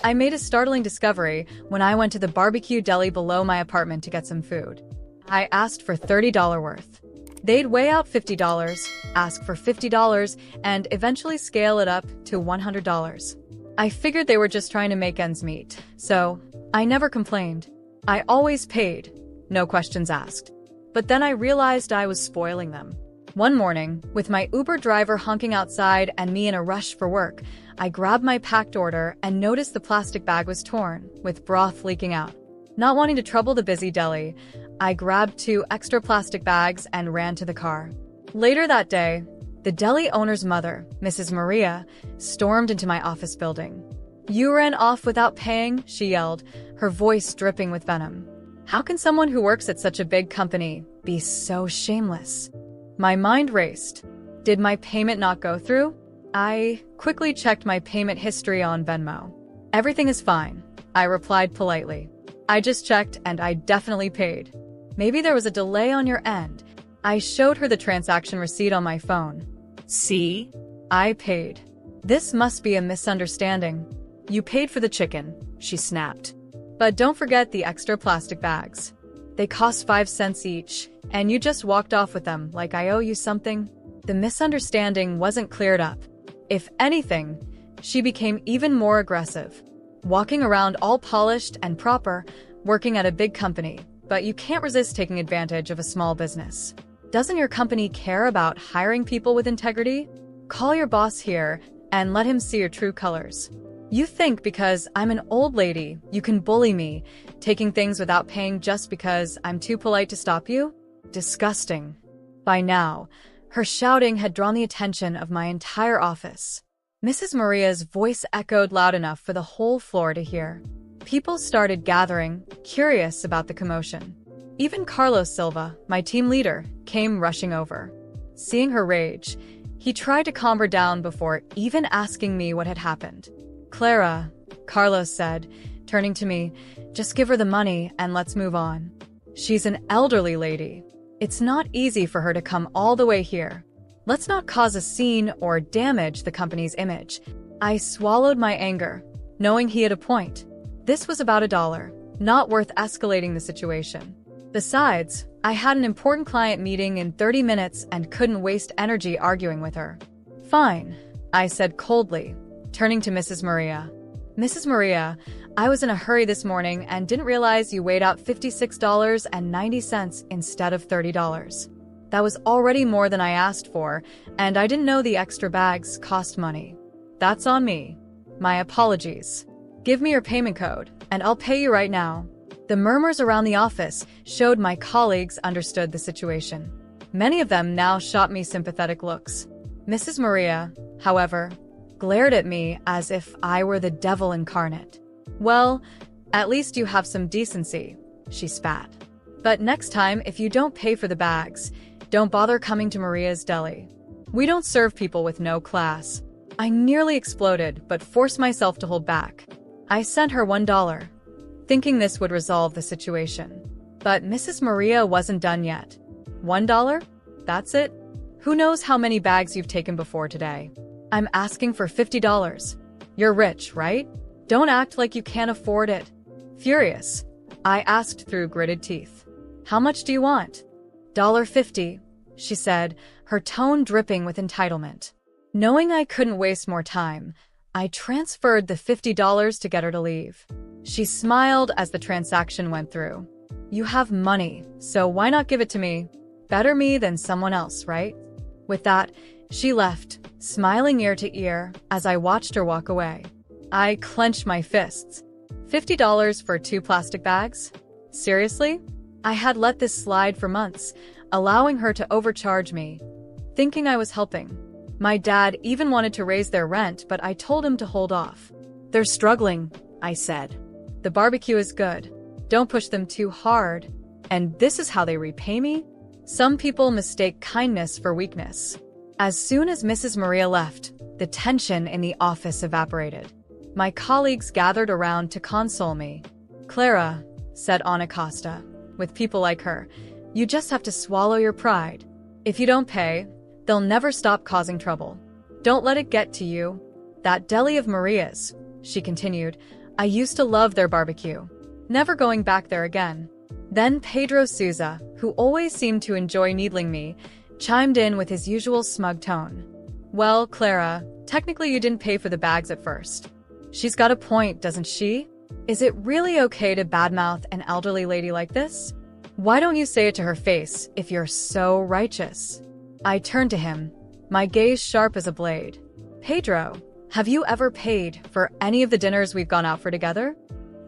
I made a startling discovery when I went to the barbecue deli below my apartment to get some food. I asked for $30 worth. They'd weigh out $50, ask for $50, and eventually scale it up to $100. I figured they were just trying to make ends meet, so I never complained. I always paid, no questions asked. But then I realized I was spoiling them. One morning, with my Uber driver honking outside and me in a rush for work, I grabbed my packed order and noticed the plastic bag was torn, with broth leaking out. Not wanting to trouble the busy deli, I grabbed 2 extra plastic bags and ran to the car. Later that day, the deli owner's mother, Mrs. Maria, stormed into my office building. "You ran off without paying," she yelled, her voice dripping with venom. "How can someone who works at such a big company be so shameless?" My mind raced. Did my payment not go through? I quickly checked my payment history on Venmo. "Everything is fine," I replied politely. "I just checked and I definitely paid." "Maybe there was a delay on your end." I showed her the transaction receipt on my phone. "See? I paid." "This must be a misunderstanding." "You paid for the chicken," she snapped. "But don't forget the extra plastic bags. They cost 5 cents each, and you just walked off with them like I owe you something." The misunderstanding wasn't cleared up. If anything, she became even more aggressive. Walking around all polished and proper, working at a big company, but you can't resist taking advantage of a small business. Doesn't your company care about hiring people with integrity? Call your boss here and let him see your true colors. You think because I'm an old lady, you can bully me, taking things without paying just because I'm too polite to stop you? Disgusting. By now, her shouting had drawn the attention of my entire office. Mrs. Maria's voice echoed loud enough for the whole floor to hear. People started gathering, curious about the commotion. Even Carlos Silva, my team leader, came rushing over. Seeing her rage, he tried to calm her down before even asking me what had happened. "Clara," Carlos said, turning to me, "just give her the money and let's move on. She's an elderly lady. It's not easy for her to come all the way here. Let's not cause a scene or damage the company's image." I swallowed my anger, knowing he had a point. This was about $1, not worth escalating the situation. Besides, I had an important client meeting in 30 minutes and couldn't waste energy arguing with her. "Fine," I said coldly, turning to Mrs. Maria. "Mrs. Maria, I was in a hurry this morning and didn't realize you weighed out $56.90 instead of $30. That was already more than I asked for, and I didn't know the extra bags cost money. That's on me. My apologies. Give me your payment code, and I'll pay you right now." The murmurs around the office showed my colleagues understood the situation. Many of them now shot me sympathetic looks. Mrs. Maria, however, glared at me as if I were the devil incarnate. "Well, at least you have some decency," she spat. "But next time, if you don't pay for the bags, don't bother coming to Maria's Deli. We don't serve people with no class." I nearly exploded, but forced myself to hold back. I sent her $1, thinking this would resolve the situation. But Mrs. Maria wasn't done yet. $1? That's it? Who knows how many bags you've taken before today? I'm asking for $50. You're rich, right? Don't act like you can't afford it. Furious, I asked through gritted teeth. "How much do you want?" $50, she said, her tone dripping with entitlement. Knowing I couldn't waste more time, I transferred the $50 to get her to leave. She smiled as the transaction went through. "You have money, so why not give it to me? Better me than someone else, right?" With that, she left, smiling ear to ear as I watched her walk away. I clenched my fists. $50 for 2 plastic bags? Seriously? I had let this slide for months, allowing her to overcharge me, thinking I was helping. My dad even wanted to raise their rent, but I told him to hold off. "They're struggling," I said. "The barbecue is good. Don't push them too hard." And this is how they repay me? Some people mistake kindness for weakness. As soon as Mrs. Maria left, the tension in the office evaporated. My colleagues gathered around to console me. "Clara," said Ana Costa, "with people like her, you just have to swallow your pride. If you don't pay, they'll never stop causing trouble. Don't let it get to you." "That deli of Maria's," she continued, I used to love their barbecue. Never going back there again. Then Pedro Souza, who always seemed to enjoy needling me, chimed in with his usual smug tone. Well, Clara, technically you didn't pay for the bags at first. She's got a point, doesn't she? Is it really okay to badmouth an elderly lady like this? Why don't you say it to her face if you're so righteous? I turned to him, my gaze sharp as a blade. Pedro, have you ever paid for any of the dinners we've gone out for together?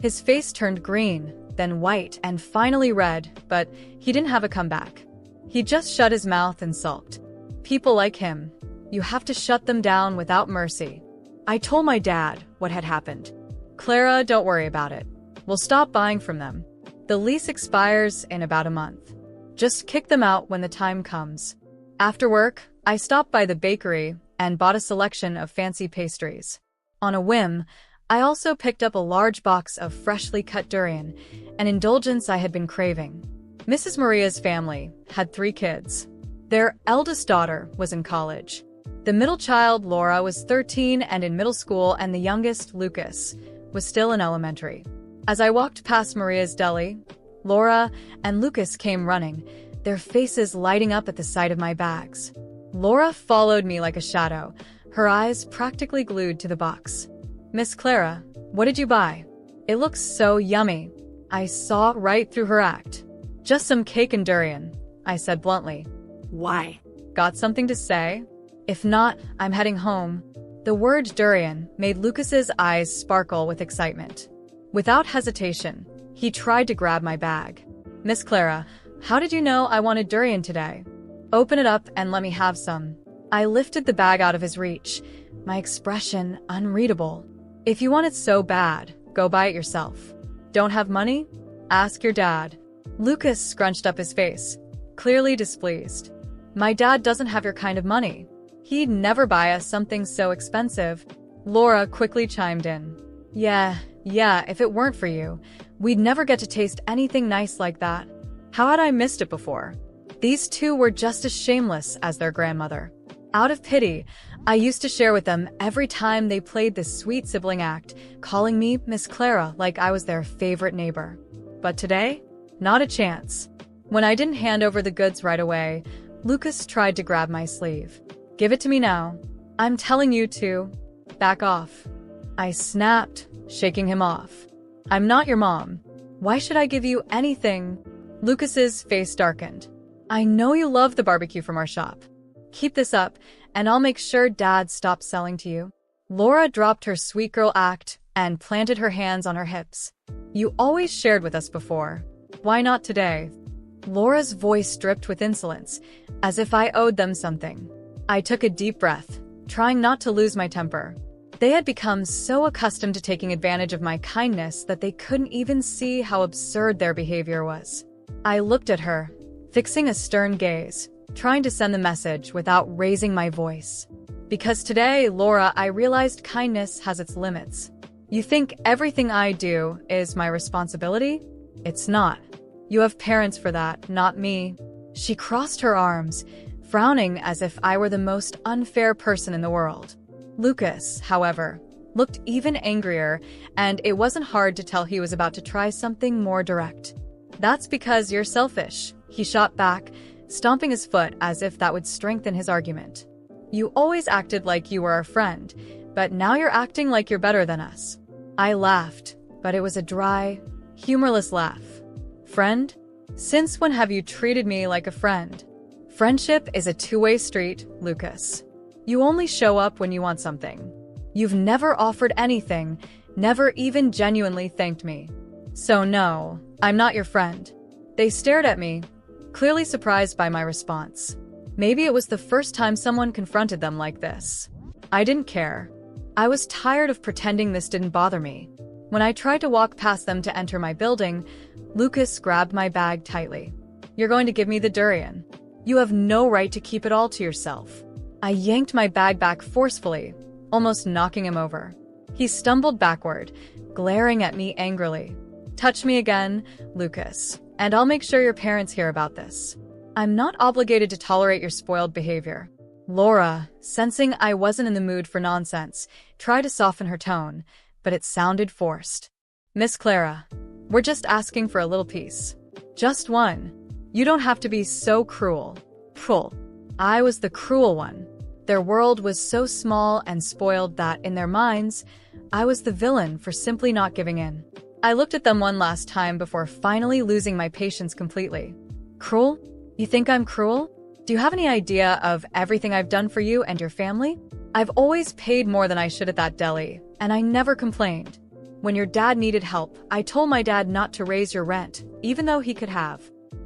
His face turned green, then white, and finally red, but he didn't have a comeback. He just shut his mouth and sulked. People like him, you have to shut them down without mercy. I told my dad what had happened. Clara, don't worry about it. We'll stop buying from them. The lease expires in about a month. Just kick them out when the time comes. After work, I stopped by the bakery and bought a selection of fancy pastries. On a whim, I also picked up a large box of freshly cut durian, an indulgence I had been craving. Mrs. Maria's family had 3 kids. Their eldest daughter was in college. The middle child, Laura, was 13 and in middle school, and the youngest, Lucas, was still in elementary. As I walked past Maria's deli, Laura and Lucas came running, their faces lighting up at the sight of my bags. Laura followed me like a shadow, her eyes practically glued to the box. Miss Clara, what did you buy? It looks so yummy. I saw right through her act. Just some cake and durian, I said bluntly. Why? Got something to say? If not, I'm heading home. The word durian made Lucas's eyes sparkle with excitement. Without hesitation, he tried to grab my bag. Miss Clara, how did you know I wanted durian today? Open it up and let me have some. I lifted the bag out of his reach, my expression unreadable. If you want it so bad, go buy it yourself. Don't have money? Ask your dad. Lucas scrunched up his face, clearly displeased. My dad doesn't have your kind of money. He'd never buy us something so expensive. Laura quickly chimed in. Yeah, if it weren't for you, we'd never get to taste anything nice like that. How had I missed it before? These two were just as shameless as their grandmother. Out of pity, I used to share with them every time they played this sweet sibling act, calling me Miss Clara like I was their favorite neighbor. But today, not a chance. When I didn't hand over the goods right away, Lucas tried to grab my sleeve. Give it to me now. I'm telling you to. Back off. I snapped, shaking him off. I'm not your mom. Why should I give you anything? Lucas's face darkened. I know you love the barbecue from our shop. Keep this up, and I'll make sure Dad stops selling to you. Laura dropped her sweet girl act and planted her hands on her hips. You always shared with us before. Why not today? Laura's voice dripped with insolence, as if I owed them something. I took a deep breath, trying not to lose my temper. They had become so accustomed to taking advantage of my kindness that they couldn't even see how absurd their behavior was. I looked at her, fixing a stern gaze, trying to send the message without raising my voice. Because today, Laura, I realized kindness has its limits. You think everything I do is my responsibility? It's not. You have parents for that, not me. She crossed her arms, frowning as if I were the most unfair person in the world. Lucas, however, looked even angrier, and it wasn't hard to tell he was about to try something more direct. That's because you're selfish, he shot back, stomping his foot as if that would strengthen his argument. You always acted like you were our friend, but now you're acting like you're better than us. I laughed, but it was a dry, humorless laugh. Friend? Since when have you treated me like a friend? Friendship is a two-way street, Lucas. You only show up when you want something. You've never offered anything, never even genuinely thanked me. So no, I'm not your friend. They stared at me, clearly surprised by my response. Maybe it was the first time someone confronted them like this. I didn't care. I was tired of pretending this didn't bother me. When I tried to walk past them to enter my building, Lucas grabbed my bag tightly. You're going to give me the durian. You have no right to keep it all to yourself. I yanked my bag back forcefully, almost knocking him over. He stumbled backward, glaring at me angrily. Touch me again, Lucas, and I'll make sure your parents hear about this. I'm not obligated to tolerate your spoiled behavior. Laura, sensing I wasn't in the mood for nonsense, tried to soften her tone, but it sounded forced. "Miss Clara, we're just asking for a little piece. Just one. You don't have to be so cruel." Cruel. I was the cruel one. Their world was so small and spoiled that, in their minds, I was the villain for simply not giving in. I looked at them one last time before finally losing my patience completely. "Cruel? You think I'm cruel? Do you have any idea of everything I've done for you and your family? I've always paid more than I should at that deli, and I never complained. When your dad needed help, I told my dad not to raise your rent, even though he could have.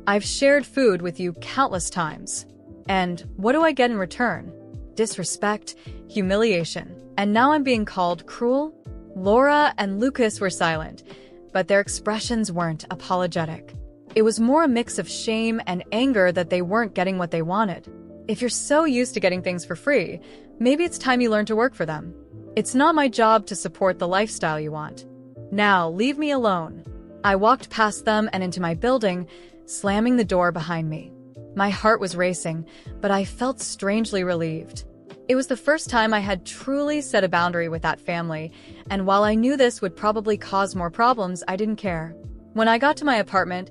I've shared food with you countless times. And what do I get in return? Disrespect, humiliation, and now I'm being called cruel?" Laura and Lucas were silent, but their expressions weren't apologetic. It was more a mix of shame and anger that they weren't getting what they wanted. If you're so used to getting things for free, maybe it's time you learn to work for them. It's not my job to support the lifestyle you want. Now, leave me alone. I walked past them and into my building, slamming the door behind me. My heart was racing, but I felt strangely relieved. It was the first time I had truly set a boundary with that family, and while I knew this would probably cause more problems, I didn't care. When I got to my apartment,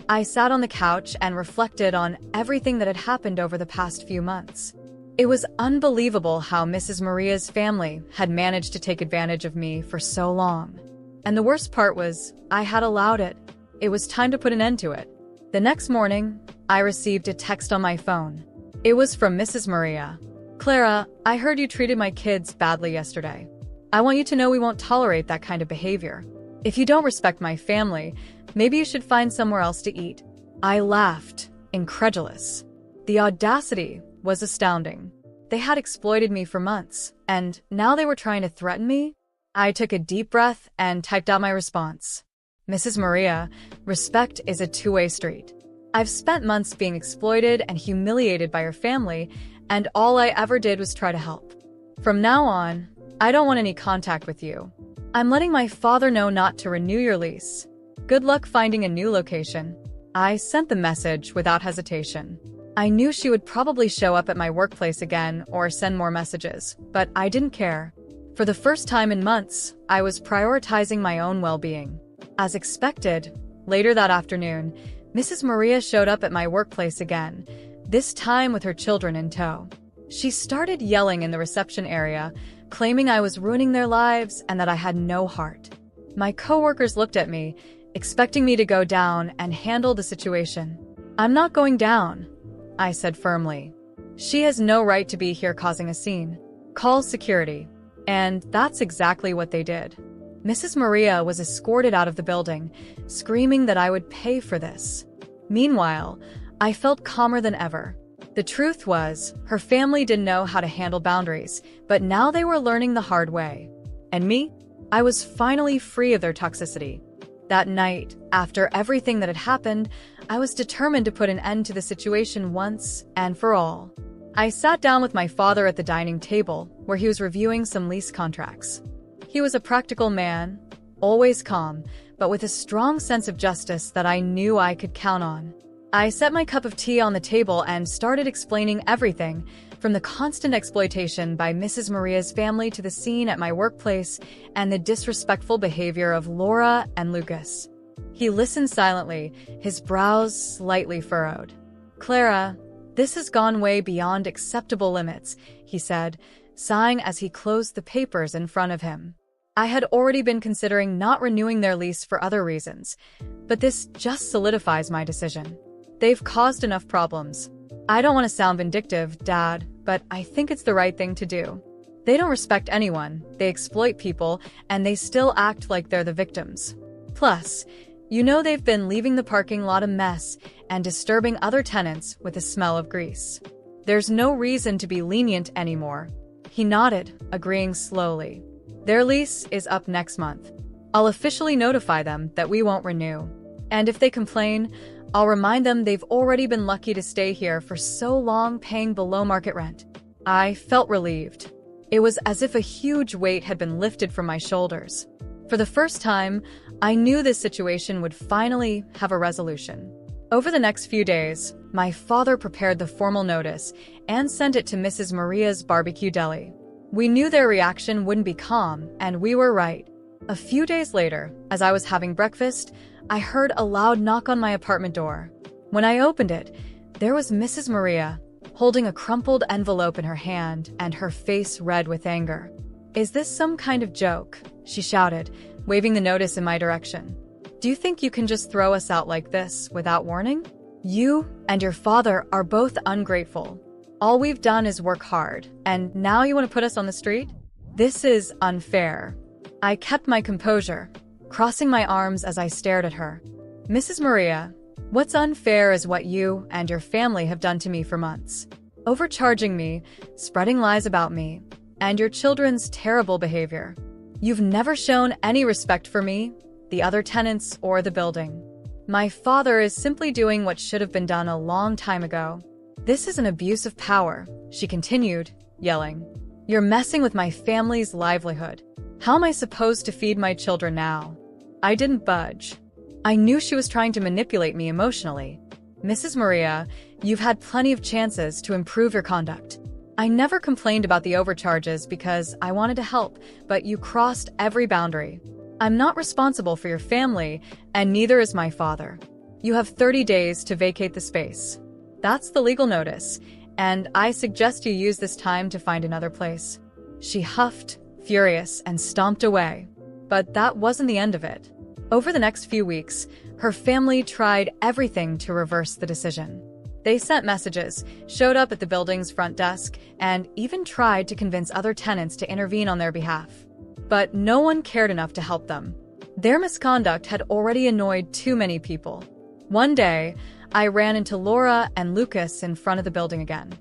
I sat on the couch and reflected on everything that had happened over the past few months. It was unbelievable how Mrs. Maria's family had managed to take advantage of me for so long. And the worst part was, I had allowed it. It was time to put an end to it. The next morning, I received a text on my phone. It was from Mrs. Maria. "Clara, I heard you treated my kids badly yesterday. I want you to know we won't tolerate that kind of behavior. If you don't respect my family, maybe you should find somewhere else to eat." I laughed, incredulous. The audacity was astounding. They had exploited me for months, and now they were trying to threaten me? I took a deep breath and typed out my response. "Mrs. Maria, respect is a two-way street. I've spent months being exploited and humiliated by your family, and all I ever did was try to help. From now on, I don't want any contact with you. I'm letting my father know not to renew your lease. Good luck finding a new location." I sent the message without hesitation. I knew she would probably show up at my workplace again or send more messages, but I didn't care. For the first time in months, I was prioritizing my own well-being. As expected, later that afternoon, Mrs. Maria showed up at my workplace again, this time with her children in tow. She started yelling in the reception area, claiming I was ruining their lives and that I had no heart. My coworkers looked at me, expecting me to go down and handle the situation. "I'm not going down," I said firmly. "She has no right to be here causing a scene. Call security." And that's exactly what they did. Mrs. Maria was escorted out of the building, screaming that I would pay for this. Meanwhile, I felt calmer than ever. The truth was, her family didn't know how to handle boundaries, but now they were learning the hard way. And me? I was finally free of their toxicity. That night, after everything that had happened, I was determined to put an end to the situation once and for all. I sat down with my father at the dining table, where he was reviewing some lease contracts. He was a practical man, always calm, but with a strong sense of justice that I knew I could count on. I set my cup of tea on the table and started explaining everything, from the constant exploitation by Mrs. Maria's family to the scene at my workplace and the disrespectful behavior of Laura and Lucas. He listened silently, his brows slightly furrowed. "Clara, this has gone way beyond acceptable limits," he said, sighing as he closed the papers in front of him. I had already been considering not renewing their lease for other reasons, but this just solidifies my decision. They've caused enough problems. I don't want to sound vindictive, Dad, but I think it's the right thing to do. They don't respect anyone, they exploit people, and they still act like they're the victims. Plus, you know they've been leaving the parking lot a mess and disturbing other tenants with the smell of grease. There's no reason to be lenient anymore." He nodded, agreeing slowly. "Their lease is up next month. I'll officially notify them that we won't renew. And if they complain, I'll remind them they've already been lucky to stay here for so long paying below market rent." I felt relieved. It was as if a huge weight had been lifted from my shoulders. For the first time, I knew this situation would finally have a resolution. Over the next few days, my father prepared the formal notice and sent it to Mrs. Maria's barbecue deli. We knew their reaction wouldn't be calm, and we were right. A few days later, as I was having breakfast, I heard a loud knock on my apartment door. When I opened it, there was Mrs. Maria, holding a crumpled envelope in her hand and her face red with anger. "Is this some kind of joke?" she shouted, waving the notice in my direction. "Do you think you can just throw us out like this without warning? You and your father are both ungrateful. All we've done is work hard, and now you want to put us on the street? This is unfair." I kept my composure, crossing my arms as I stared at her. "Mrs. Maria, what's unfair is what you and your family have done to me for months. Overcharging me, spreading lies about me, and your children's terrible behavior. You've never shown any respect for me, the other tenants, or the building. My father is simply doing what should have been done a long time ago. This is an abuse of power," she continued, yelling. "You're messing with my family's livelihood. How am I supposed to feed my children now?" I didn't budge. I knew she was trying to manipulate me emotionally. "Mrs. Maria, you've had plenty of chances to improve your conduct. I never complained about the overcharges because I wanted to help, but you crossed every boundary. I'm not responsible for your family, and neither is my father. You have 30 days to vacate the space. That's the legal notice, and I suggest you use this time to find another place." She huffed, furious, and stomped away. But that wasn't the end of it. Over the next few weeks, her family tried everything to reverse the decision. They sent messages, showed up at the building's front desk, and even tried to convince other tenants to intervene on their behalf. But no one cared enough to help them. Their misconduct had already annoyed too many people. One day, I ran into Laura and Lucas in front of the building again.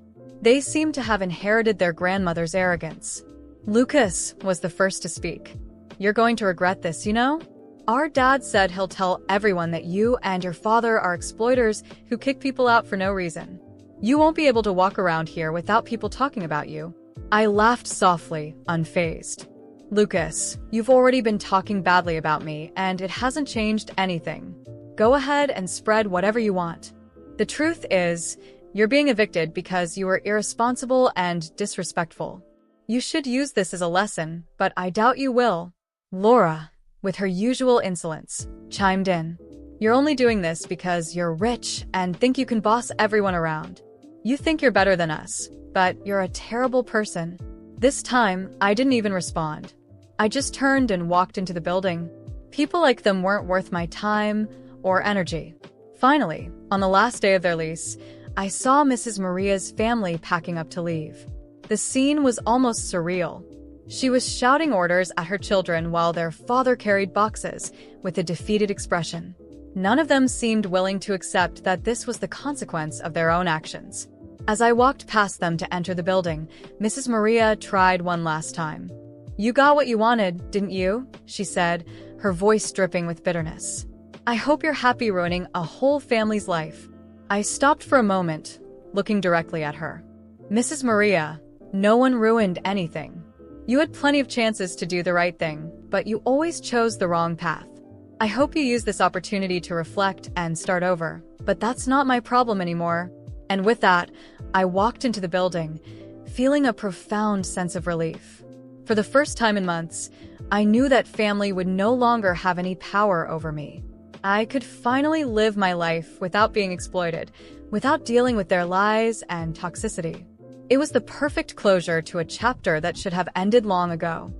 They seemed to have inherited their grandmother's arrogance. Lucas was the first to speak. "You're going to regret this, you know? Our dad said he'll tell everyone that you and your father are exploiters who kick people out for no reason. You won't be able to walk around here without people talking about you." I laughed softly, unfazed. "Lucas, you've already been talking badly about me, and it hasn't changed anything. Go ahead and spread whatever you want. The truth is, you're being evicted because you were irresponsible and disrespectful. You should use this as a lesson, but I doubt you will." Laura, with her usual insolence, chimed in. "You're only doing this because you're rich and think you can boss everyone around. You think you're better than us, but you're a terrible person." This time, I didn't even respond. I just turned and walked into the building. People like them weren't worth my time or energy. Finally, on the last day of their lease, I saw Mrs. Maria's family packing up to leave. The scene was almost surreal. She was shouting orders at her children while their father carried boxes with a defeated expression. None of them seemed willing to accept that this was the consequence of their own actions. As I walked past them to enter the building, Mrs. Maria tried one last time. "You got what you wanted, didn't you?" she said, her voice dripping with bitterness. "I hope you're happy ruining a whole family's life." I stopped for a moment, looking directly at her. "Mrs. Maria, no one ruined anything. You had plenty of chances to do the right thing, but you always chose the wrong path. I hope you use this opportunity to reflect and start over, but that's not my problem anymore." And with that, I walked into the building, feeling a profound sense of relief. For the first time in months, I knew that family would no longer have any power over me. I could finally live my life without being exploited, without dealing with their lies and toxicity. It was the perfect closure to a chapter that should have ended long ago.